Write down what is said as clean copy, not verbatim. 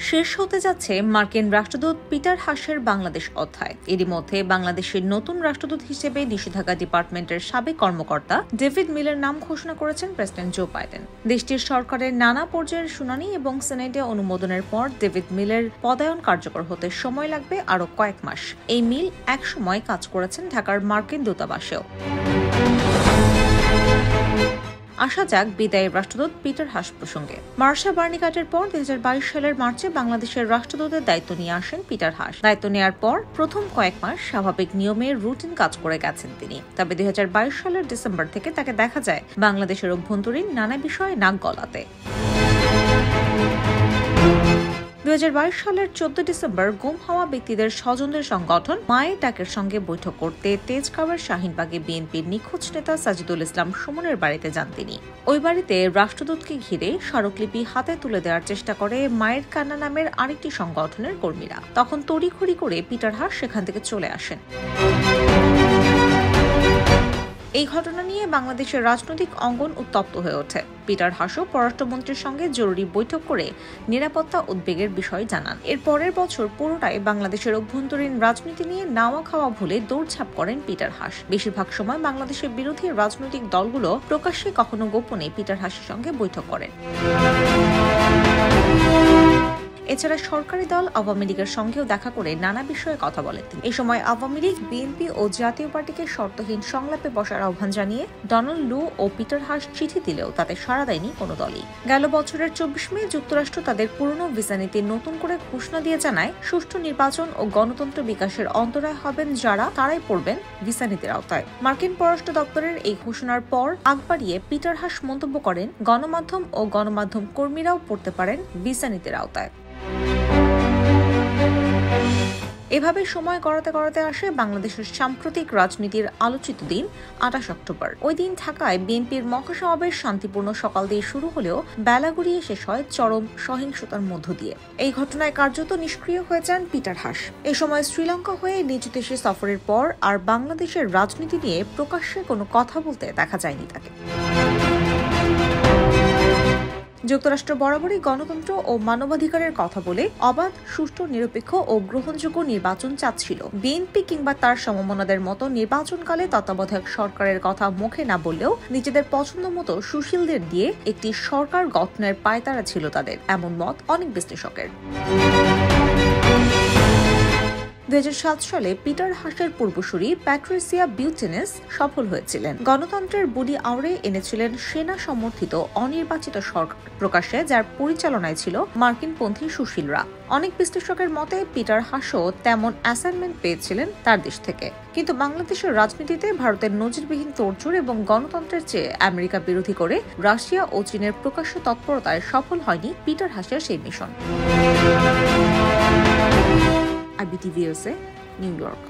শেষ হতে যাচ্ছে মার্কিন রাষ্ট্রদূত পিটার হাসের বাংলাদেশ অধ্যায়। এরই মধ্যে বাংলাদেশের নতুন রাষ্ট্রদূত হিসেবে নিষেধাজ্ঞা ডিপার্টমেন্টের সাবেক কর্মকর্তা ডেভিড মিলের নাম ঘোষণা করেছেন প্রেসিডেন্ট জো বাইডেন। দেশটির সরকারের নানা পর্যায়ের শুনানি এবং সিনেটে অনুমোদনের পর ডেভিড মিলের পদায়ন কার্যকর হতে সময় লাগবে আরও কয়েক মাস। এই মিল একসময় কাজ করেছেন ঢাকার মার্কিন দূতাবাসেও। আসা যাক বিদায়ী রাষ্ট্রদূত পিটার হাস প্রসঙ্গে। মার্শা বার্নিকাটের পর 2022 সালের মার্চে বাংলাদেশের রাষ্ট্রদূতের দায়িত্ব নিয়ে আসেন পিটার হাস। দায়িত্ব নেওয়ার পর প্রথম কয়েক মাস স্বাভাবিক নিয়মে রুটিন কাজ করে গেছেন তিনি। তবে 2022 সালের ডিসেম্বর থেকে তাকে দেখা যায় বাংলাদেশের অভ্যন্তরীণ নানা বিষয়ে নাক গলাতে। 2022 সালের 14 ডিসেম্বর গুম হওয়া ব্যক্তিদের স্বজনদের সংগঠন মায়ের ডাকের সঙ্গে বৈঠক করতে তেজগাঁওয়ের শাহিনবাগে বিএনপির নিখোঁজ নেতা সাজিদুল ইসলাম সুমনের বাড়িতে যান তিনি। ওই বাড়িতে রাষ্ট্রদূতকে ঘিরে স্মারকলিপি হাতে তুলে দেওয়ার চেষ্টা করে মায়ের কান্না নামের আরেকটি সংগঠনের কর্মীরা। তখন তড়িঘড়ি করে পিটার হাস সেখান থেকে চলে আসেন। এই ঘটনা নিয়ে বাংলাদেশের রাজনৈতিক অঙ্গন উত্তপ্ত হয়ে ওঠে। পিটার হাসও পররাষ্ট্রমন্ত্রীর সঙ্গে জরুরি বৈঠক করে নিরাপত্তা উদ্বেগের বিষয় জানান। এর পরের বছর পুরোটাই বাংলাদেশের অভ্যন্তরীণ রাজনীতি নিয়ে নাওয়া খাওয়া ভুলে দৌড়ঝাঁপ করেন পিটার হাস। বেশিরভাগ সময় বাংলাদেশের বিরোধী রাজনৈতিক দলগুলো প্রকাশ্যে কখনো গোপনে পিটার হাসের সঙ্গে বৈঠক করেন। এছাড়া সরকারি দল আওয়ামী লীগের সঙ্গেও দেখা করে নানা বিষয়ে কথা বলেন তিনি। এই সময় আওয়ামী লীগ, বিএনপি ও জাতীয় পার্টিকে শর্তহীন সংলাপে বসার আহ্বান জানিয়ে ডোনাল্ড লু ও পিটার হাস চিঠি দিলেও তাতে সাড়া দেয়নি কোনো দলই। গেল বছরের 24 মে যুক্তরাষ্ট্র তাদের পুরনো ভিসা নীতি নতুন করে ঘোষণা দিয়ে জানায়, সুষ্ঠু নির্বাচন ও গণতন্ত্র বিকাশের অন্তরায় হবেন যারা, তারাই পড়বেন ভিসা নীতির আওতায়। মার্কিন পররাষ্ট্র দপ্তরের এই ঘোষণার পর আগ বাড়িয়ে পিটার হাস মন্তব্য করেন, গণমাধ্যম ও গণমাধ্যম কর্মীরাও পড়তে পারেন ভিসা নীতির আওতায়। এভাবে সময় গড়াতে গড়াতে আসে বাংলাদেশের সাম্প্রতিক রাজনীতির আলোচিত দিন 28 অক্টোবর। ওই দিন ঢাকায় বিএনপির মহাসমাবেশ শান্তিপূর্ণ সকাল দিয়ে শুরু হলেও বেলা গড়িয়ে শেষ হয় চরম সহিংসতার মধ্য দিয়ে। এই ঘটনায় কার্যত নিষ্ক্রিয় হয়ে যান পিটার হাস। এ সময় শ্রীলঙ্কা হয়ে নিজ দেশে সফরের পর আর বাংলাদেশের রাজনীতি নিয়ে প্রকাশ্যে কোনো কথা বলতে দেখা যায়নি তাকে। যুক্তরাষ্ট্র বরাবরই গণতন্ত্র ও মানবাধিকারের কথা বলে অবাধ, সুষ্ঠু, নিরপেক্ষ ও গ্রহণযোগ্য নির্বাচন চাচ্ছিল। বিএনপি কিংবা তার সমমনাদের মতো নির্বাচনকালে তত্ত্বাবধায়ক সরকারের কথা মুখে না বললেও নিজেদের পছন্দ মতো সুশীলদের দিয়ে একটি সরকার গঠনের পায়তারা ছিল তাদের, এমন মত অনেক বিশ্লেষকের। 2007 সালে পিটার হাসের পূর্বসূরি প্যাট্রিসিয়া বিউটেনেস সফল হয়েছিলেন। গণতন্ত্রের বুড়ি আওড়ে এনেছিলেন সেনা সমর্থিত অনির্বাচিত সরকার প্রকাশ্যে, যার পরিচালনায় ছিল মার্কিনপন্থী সুশীলরা। অনেক বিশ্লেষকের মতে পিটার হাসও তেমন অ্যাসাইনমেন্ট পেয়েছিলেন তার দেশ থেকে। কিন্তু বাংলাদেশের রাজনীতিতে ভারতের নজিরবিহীন তোড়জোড় এবং গণতন্ত্রের চেয়ে আমেরিকা বিরোধী করে রাশিয়া ও চীনের প্রকাশ্য তৎপরতায় সফল হয়নি পিটার হাসের সেই mission. IBTV USA, New York.